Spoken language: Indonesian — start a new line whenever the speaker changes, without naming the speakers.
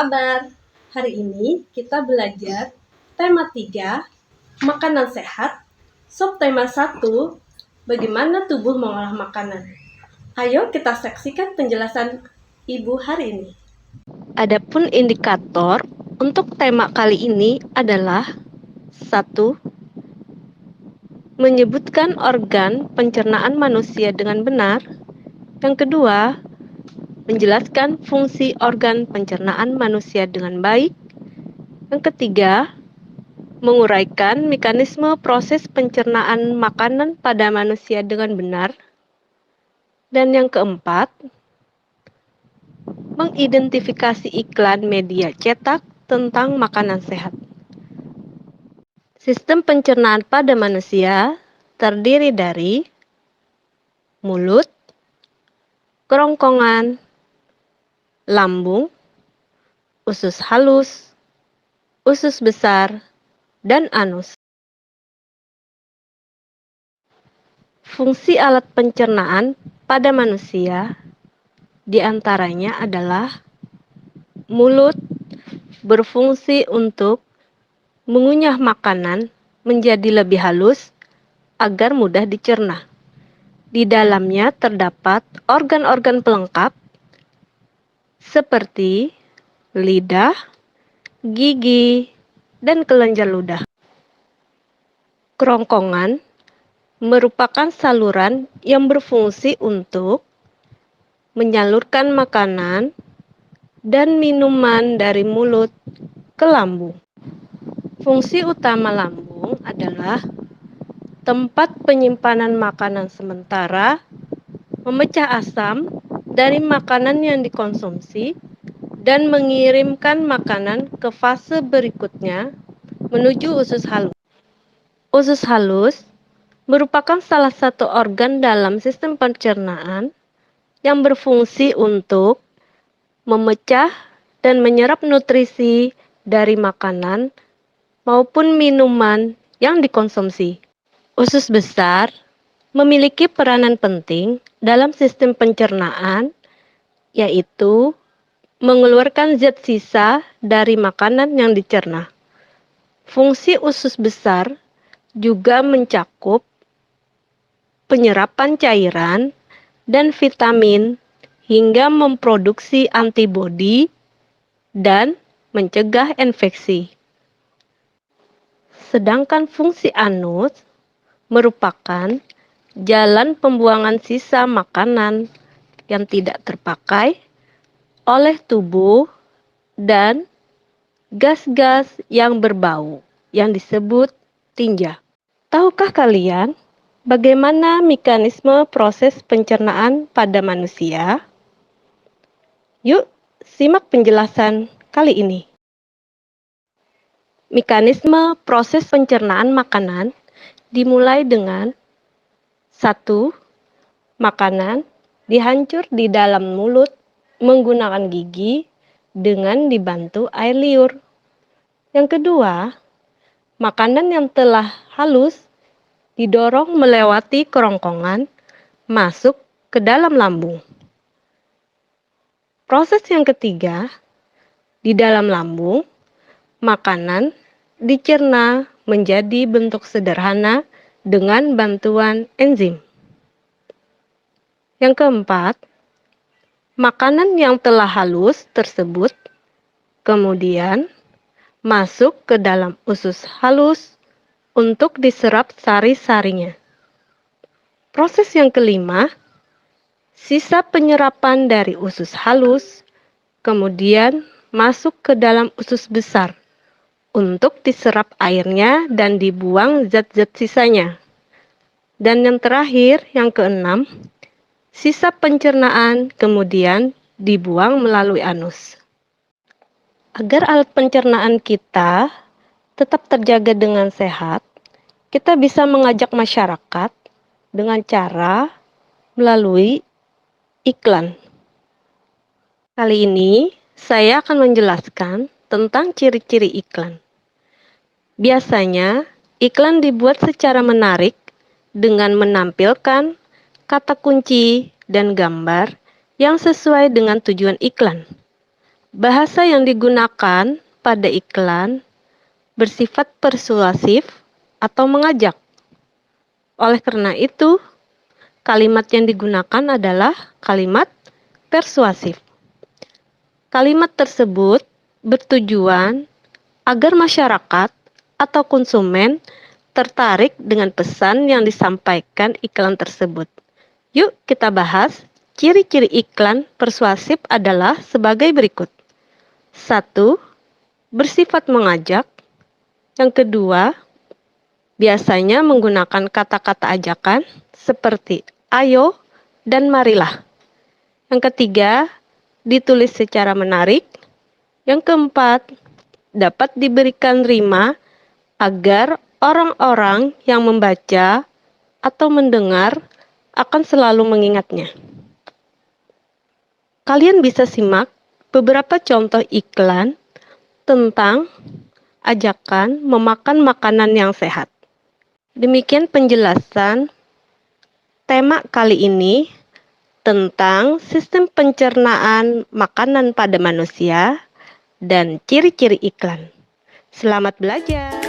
kabar? Hari ini kita belajar tema 3, makanan sehat, subtema 1, bagaimana tubuh mengolah makanan. Ayo kita saksikan penjelasan Ibu hari ini.
Adapun indikator untuk tema kali ini adalah 1. Menyebutkan organ pencernaan manusia dengan benar. Yang kedua, menjelaskan fungsi organ pencernaan manusia dengan baik. Yang ketiga, menguraikan mekanisme proses pencernaan makanan pada manusia dengan benar. Dan yang keempat, mengidentifikasi iklan media cetak tentang makanan sehat. Sistem pencernaan pada manusia terdiri dari mulut, kerongkongan, lambung, usus halus, usus besar, dan anus. Fungsi alat pencernaan pada manusia diantaranya adalah mulut berfungsi untuk mengunyah makanan menjadi lebih halus agar mudah dicerna. Di dalamnya terdapat organ-organ pelengkap seperti lidah, gigi, dan kelenjar ludah. Kerongkongan merupakan saluran yang berfungsi untuk menyalurkan makanan dan minuman dari mulut ke lambung. Fungsi utama lambung adalah tempat penyimpanan makanan sementara, memecah asam dari makanan yang dikonsumsi, dan mengirimkan makanan ke fase berikutnya menuju usus halus. Usus halus merupakan salah satu organ dalam sistem pencernaan yang berfungsi untuk memecah dan menyerap nutrisi dari makanan maupun minuman yang dikonsumsi. Usus besar memiliki peranan penting dalam sistem pencernaan, yaitu mengeluarkan zat sisa dari makanan yang dicerna. Fungsi usus besar juga mencakup penyerapan cairan dan vitamin hingga memproduksi antibodi dan mencegah infeksi. Sedangkan fungsi anus merupakan jalan pembuangan sisa makanan yang tidak terpakai oleh tubuh dan gas-gas yang berbau yang disebut tinja. Tahukah kalian bagaimana mekanisme proses pencernaan pada manusia? Yuk, simak penjelasan kali ini. Mekanisme proses pencernaan makanan dimulai dengan 1. Makanan dihancur di dalam mulut menggunakan gigi dengan dibantu air liur. Yang kedua, makanan yang telah halus didorong melewati kerongkongan masuk ke dalam lambung. Proses yang ketiga, di dalam lambung, makanan dicerna menjadi bentuk sederhana dengan bantuan enzim. Yang keempat, makanan yang telah halus tersebut kemudian masuk ke dalam usus halus untuk diserap sari-sarinya. Proses yang kelima, sisa penyerapan dari usus halus kemudian masuk ke dalam usus besar untuk diserap airnya dan dibuang zat-zat sisanya. Dan yang terakhir, yang keenam, sisa pencernaan kemudian dibuang melalui anus. Agar alat pencernaan kita tetap terjaga dengan sehat, kita bisa mengajak masyarakat dengan cara melalui iklan. Kali ini saya akan menjelaskan tentang ciri-ciri iklan. Biasanya, iklan dibuat secara menarik dengan menampilkan kata kunci dan gambar yang sesuai dengan tujuan iklan. Bahasa yang digunakan pada iklan bersifat persuasif atau mengajak. Oleh karena itu, kalimat yang digunakan adalah kalimat persuasif. Kalimat tersebut bertujuan agar masyarakat atau konsumen tertarik dengan pesan yang disampaikan iklan tersebut. Yuk kita bahas ciri-ciri iklan persuasif adalah sebagai berikut. 1. Bersifat mengajak. Yang kedua, biasanya menggunakan kata-kata ajakan seperti ayo dan marilah. Yang ketiga, ditulis secara menarik. Yang keempat, dapat diberikan rima agar orang-orang yang membaca atau mendengar akan selalu mengingatnya. Kalian bisa simak beberapa contoh iklan tentang ajakan memakan makanan yang sehat. Demikian penjelasan tema kali ini tentang sistem pencernaan makanan pada manusia dan ciri-ciri iklan. Selamat belajar!